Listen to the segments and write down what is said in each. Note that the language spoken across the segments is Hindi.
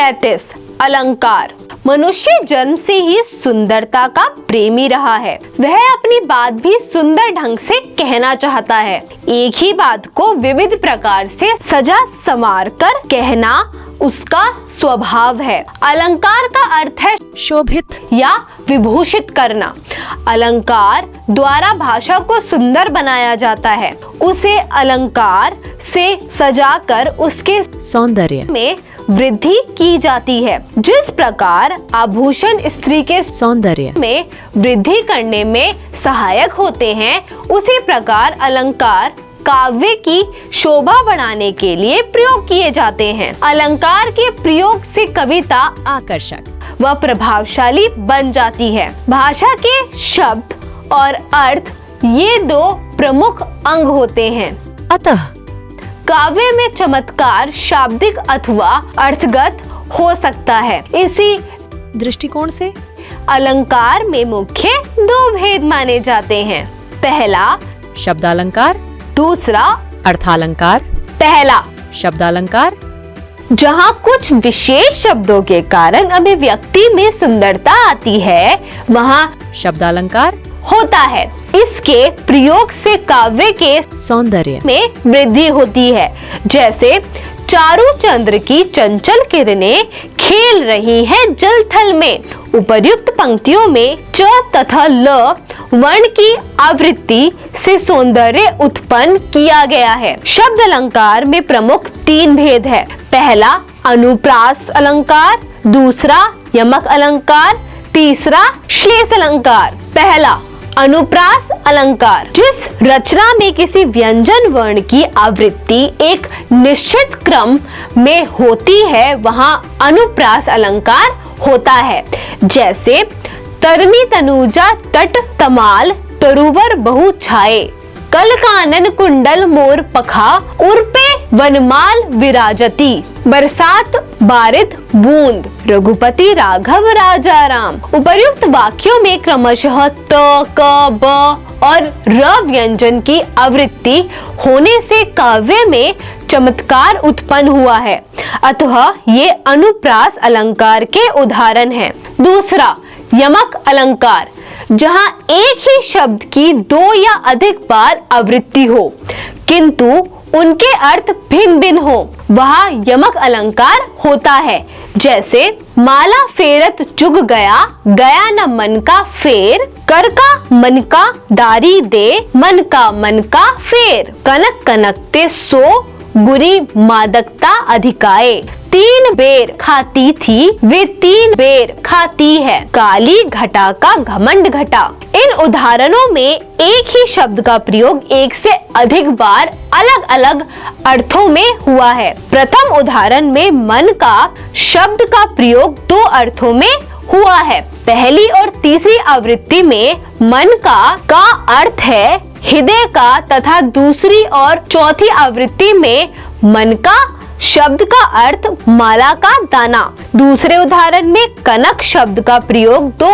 35 अलंकार। मनुष्य जन्म से ही सुंदरता का प्रेमी रहा है। वह अपनी बात भी सुंदर ढंग से कहना चाहता है। एक ही बात को विविध प्रकार से सजा संवार कर कहना उसका स्वभाव है। अलंकार का अर्थ है शोभित या विभूषित करना। अलंकार द्वारा भाषा को सुंदर बनाया जाता है। उसे अलंकार से सजाकर उसके सौंदर्य में वृद्धि की जाती है। जिस प्रकार आभूषण स्त्री के सौंदर्य में वृद्धि करने में सहायक होते हैं, उसी प्रकार अलंकार काव्य की शोभा बढ़ाने के लिए प्रयोग किए जाते हैं। अलंकार के प्रयोग से कविता आकर्षक व प्रभावशाली बन जाती है। भाषा के शब्द और अर्थ ये दो प्रमुख अंग होते हैं। अतः काव्य में चमत्कार शाब्दिक अथवा अर्थगत हो सकता है। इसी दृष्टिकोण से अलंकार में मुख्य दो भेद माने जाते हैं। पहला शब्दालंकार, दूसरा अर्थालंकार। पहला शब्दालंकार जहाँ कुछ विशेष शब्दों के कारण अभिव्यक्ति में सुंदरता आती है, वहाँ शब्दालंकार होता है। इसके प्रयोग से काव्य के सौंदर्य में वृद्धि होती है। जैसे चारू चंद्र की चंचल किरणें खेल रही हैं जल थल में। उपर्युक्त पंक्तियों में च तथा ल वर्ण की आवृत्ति से सौंदर्य उत्पन्न किया गया है। शब्द अलंकार में प्रमुख तीन भेद है। पहला अनुप्रास अलंकार, दूसरा यमक अलंकार, तीसरा श्लेष अलंकार। पहला अनुप्रास अलंकार, जिस रचना में किसी व्यंजन वर्ण की आवृत्ति एक निश्चित क्रम में होती है, वहाँ अनुप्रास अलंकार होता है। जैसे तरनी तनुजा तट तमाल तरुवर बहु छाए, कल कानन कुंडल मोर पखा उर्पे वनमाल विराजती, बरसात बारिद बूंद रघुपति राघव राजा राम। उपर्युक्त वाक्यों में क्रमशः त, क, ब और र व्यंजन की आवृत्ति होने से काव्य में चमत्कार उत्पन्न हुआ है। अतः ये अनुप्रास अलंकार के उदाहरण हैं। दूसरा यमक अलंकार, जहाँ एक ही शब्द की दो या अधिक बार आवृत्ति हो किंतु उनके अर्थ भिन्न भिन्न हो, वहाँ यमक अलंकार होता है। जैसे माला फेरत जुग गया, गया न मन का फेर, कर का मन का डारी दे, मन का फेर, कनक कनकते सो बुरी मादकता अधिकाए। तीन बेर खाती थी वे तीन बेर खाती है, काली घटा का घमंड घटा। इन उदाहरणों में एक ही शब्द का प्रयोग एक से अधिक बार अलग अलग अर्थों में हुआ है। प्रथम उदाहरण में मन का शब्द का प्रयोग दो अर्थों में हुआ है। पहली और तीसरी आवृत्ति में मन का अर्थ है हृदय का तथा दूसरी और चौथी आवृत्ति में मन का शब्द का अर्थ माला का दाना। दूसरे उदाहरण में कनक शब्द का प्रयोग दो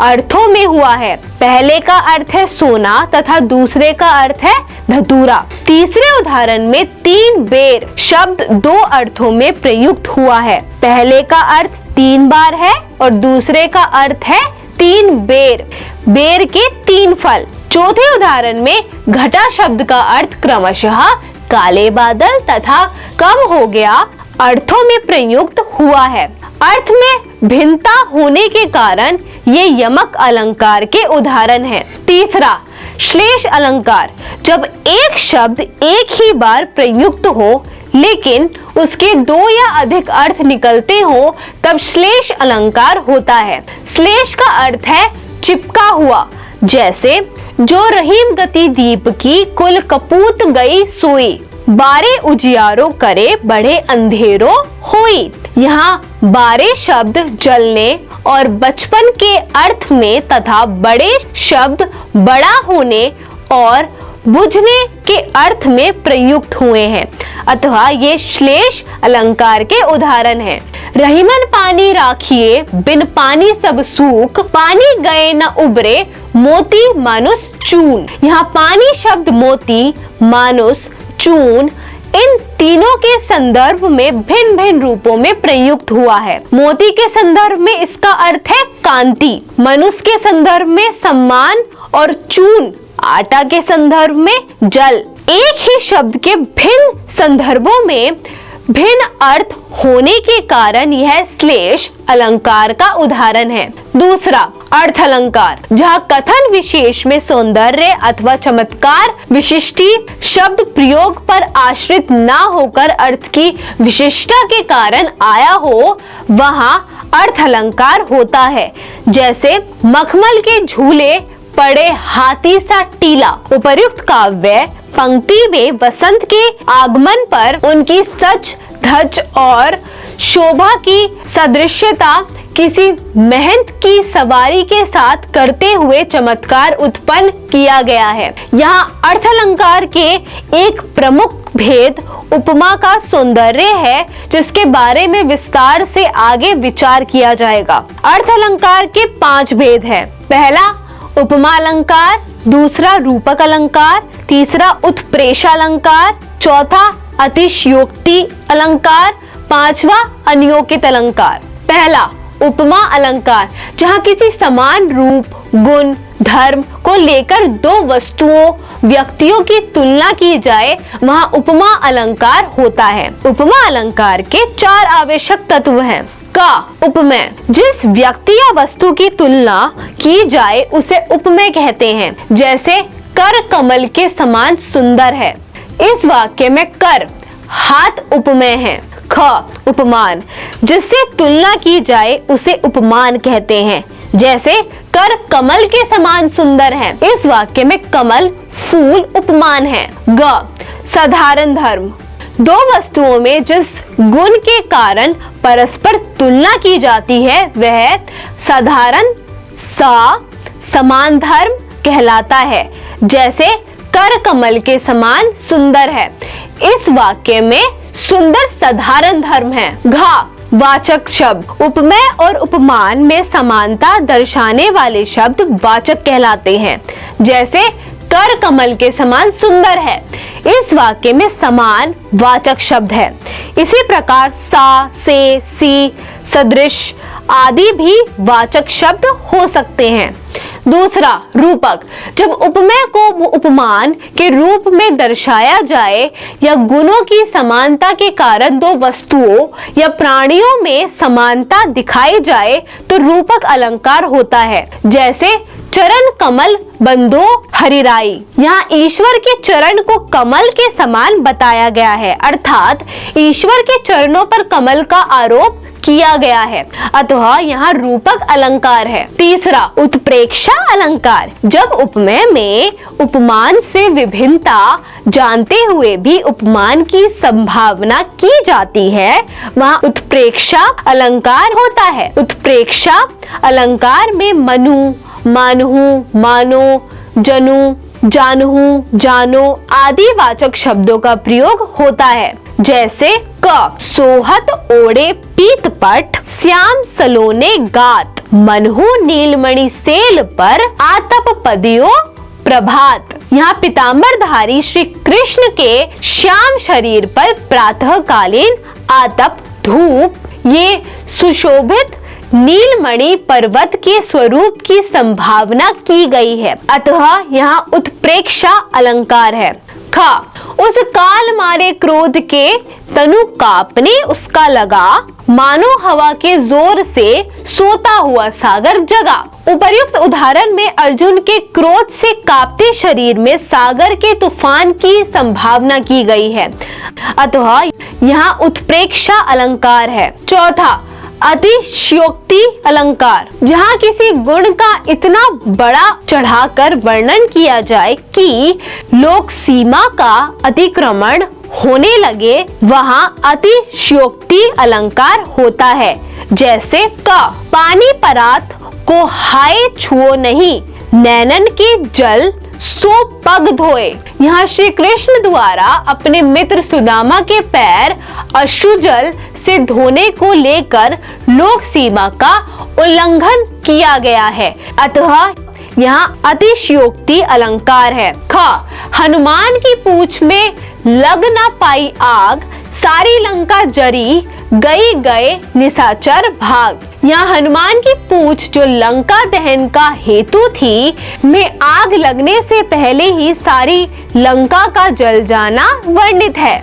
अर्थों में हुआ है। पहले का अर्थ है सोना तथा दूसरे का अर्थ है धतूरा। तीसरे उदाहरण में तीन बेर शब्द दो अर्थों में प्रयुक्त हुआ है। पहले का अर्थ 3 बार है और दूसरे का अर्थ है 3 बेर, बेर के 3 फल। चौथे उदाहरण में घटा शब्द का अर्थ क्रमशः काले बादल तथा कम हो गया अर्थों में प्रयुक्त हुआ है। अर्थ में भिन्नता होने के कारण ये यमक अलंकार के उदाहरण हैं। तीसरा श्लेष अलंकार, जब एक शब्द एक ही बार प्रयुक्त हो लेकिन उसके दो या अधिक अर्थ निकलते हो, तब श्लेष अलंकार होता है। श्लेष का अर्थ है चिपका हुआ। जैसे जो रहीम गति दीप की कुल कपूत गई सोई, बारे उजियारो करे बढ़े अंधेरो होई। यहाँ बारे शब्द जलने और बचपन के अर्थ में तथा बड़े शब्द बड़ा होने और बुझने के अर्थ में प्रयुक्त हुए हैं। अतः ये श्लेष अलंकार के उदाहरण हैं। रहीमन पानी राखिए बिन पानी सब सूख, पानी गए न उबरे मोती मानुस चून। यहाँ पानी शब्द मोती, मानुस, चून इन तीनों के संदर्भ में भिन्न भिन्न रूपों में प्रयुक्त हुआ है। मोती के संदर्भ में इसका अर्थ है कांति, मनुष्य के संदर्भ में सम्मान और चून, आटा के संदर्भ में जल। एक ही शब्द के भिन्न संदर्भों में भिन्न अर्थ होने के कारण यह श्लेष अलंकार का उदाहरण है। दूसरा, अर्थ अलंकार, जहाँ कथन विशेष में सौंदर्य अथवा चमत्कार विशिष्टि शब्द प्रयोग पर आश्रित ना होकर अर्थ की विशिष्टता के कारण आया हो, वहाँ अर्थ अलंकार होता है। जैसे मखमल के झूले पड़े हाथी सा टीला। उपर्युक्त काव्य पंक्ति में वसंत के आगमन पर उनकी सच धज और शोभा की सदृश्यता किसी महंत की सवारी के साथ करते हुए चमत्कार उत्पन्न किया गया है। यहाँ अर्थ अलंकार के एक प्रमुख भेद उपमा का सौंदर्य है, जिसके बारे में विस्तार से आगे विचार किया जाएगा। अर्थ अलंकार के 5 भेद हैं। पहला उपमा अलंकार, दूसरा रूपक अलंकार, तीसरा उत्प्रेक्षा अलंकार, चौथा अतिशयोक्ति अलंकार, पांचवा अनियोगित अलंकार। पहला उपमा अलंकार, जहाँ किसी समान रूप, गुण, धर्म को लेकर दो वस्तुओं, व्यक्तियों की तुलना की जाए, वहाँ उपमा अलंकार होता है। उपमा अलंकार के 4 आवश्यक तत्व हैं। का उपमेय, जिस व्यक्ति या वस्तु की तुलना की जाए उसे उपमेय कहते हैं। जैसे कर कमल के समान सुंदर है। इस वाक्य में कर हाथ उपमेय है। ख उपमान, जिससे तुलना की जाए उसे उपमान कहते हैं। जैसे कर कमल के समान सुंदर है। इस वाक्य में कमल फूल उपमान है। ग साधारण धर्म, दो वस्तुओं में जिस गुण के कारण परस्पर तुलना की जाती है वह साधारण समान धर्म कहलाता है। जैसे कर कमल के समान सुंदर है। इस वाक्य में सुंदर साधारण धर्म है। घा वाचक शब्द, उपमेय और उपमान में समानता दर्शाने वाले शब्द वाचक कहलाते हैं। जैसे कर कमल के समान सुंदर है। इस वाक्य में समान वाचक शब्द है। इसी प्रकार सा, से, सी, सदृश आदि भी वाचक शब्द हो सकते हैं। दूसरा रूपक, जब उपमेय को उपमान के रूप में दर्शाया जाए या गुणों की समानता के कारण दो वस्तुओं या प्राणियों में समानता दिखाई जाए तो रूपक अलंकार होता है। जैसे चरण कमल बंदो हरिराई, यहाँ ईश्वर के चरण को कमल के समान बताया गया है, अर्थात ईश्वर के चरणों पर कमल का आरोप किया गया है, अतः यहाँ रूपक अलंकार है। तीसरा उत्प्रेक्षा अलंकार, जब उपमेय में उपमान से विभिन्नता जानते हुए भी उपमान की संभावना की जाती है, वहाँ उत्प्रेक्षा अलंकार होता है। उत्प्रेक्षा अलंकार में मनु, मानहु, मानो, जनु, जानहु, जानो आदि वाचक शब्दों का प्रयोग होता है। जैसे क सोहत ओढ़े पीतपट, श्याम सलोने गात, मनहु नीलमणि सेल पर आतप पदियो प्रभात। यहाँ पीतांबरधारी श्री कृष्ण के श्याम शरीर पर प्रातःकालीन आतप धूप, ये सुशोभित नीलमणि पर्वत के स्वरूप की संभावना की गई है, अतः यहाँ उत्प्रेक्षा अलंकार है। खा उस काल मारे क्रोध के तनु कांपने उसका लगा, मानो हवा के जोर से सोता हुआ सागर जगा। उपर्युक्त उदाहरण में अर्जुन के क्रोध से कांपते शरीर में सागर के तूफान की संभावना की गई है, अतः यहाँ उत्प्रेक्षा अलंकार है। चौथा अतिशयोक्ति अलंकार, जहाँ किसी गुण का इतना बड़ा चढ़ाकर वर्णन किया जाए कि लोक सीमा का अतिक्रमण होने लगे, वहाँ अतिशयोक्ति अलंकार होता है। जैसे का पानी परात को हाय छुओ नहीं, नैनन के जल सो पग धोए। यहाँ श्री कृष्ण द्वारा अपने मित्र सुदामा के पैर अश्रुजल से धोने को लेकर लोक सीमा का उल्लंघन किया गया है, अतः यहाँ अतिशयोक्ति अलंकार है। ख, हनुमान की पूंछ में लग न पाई आग, सारी लंका जरी, गई गए निशाचर भाग। यहाँ हनुमान की पूंछ जो लंका दहन का हेतु थी, में आग लगने से पहले ही सारी लंका का जल जाना वर्णित है।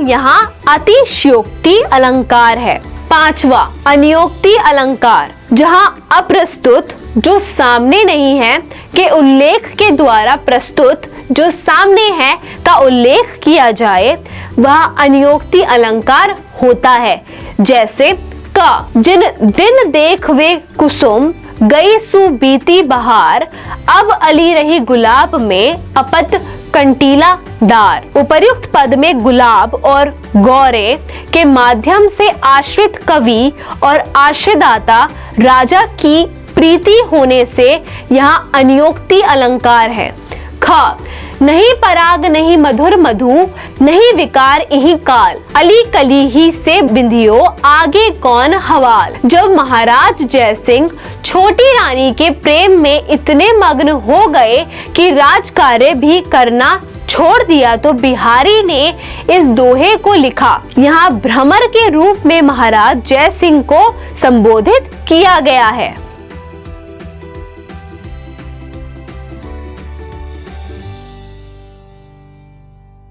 यहाँ अतिशयोक्ति अलंकार है। पांचवा, अनियोक्ति अलंकार, जहाँ अप्रस्तुत जो सामने नहीं है के उल्लेख के द्वारा प्रस्तुत जो सामने है का उल्लेख किया जाए, वह अनियोक्ति अलंकार होता है। जैसे क, जिन दिन देख वे कुसुम, गई सु बीती बहार, अब अली रही गुलाब में, अपत कंटीला डार। उपर्युक्त पद में गुलाब और गौरे के माध्यम से आश्रित कवि और आश्रयदाता राजा की प्रीति होने से यहाँ अनियोक्ति अलंकार है। ख, नहीं पराग नहीं मधुर मधु, नहीं विकार इहि काल, अली कली ही से बिंधियो, आगे कौन हवाल। जब महाराज जयसिंह छोटी रानी के प्रेम में इतने मग्न हो गए कि राजकार्य भी करना छोड़ दिया, तो बिहारी ने इस दोहे को लिखा। यहाँ भ्रमर के रूप में महाराज जयसिंह को संबोधित किया गया है।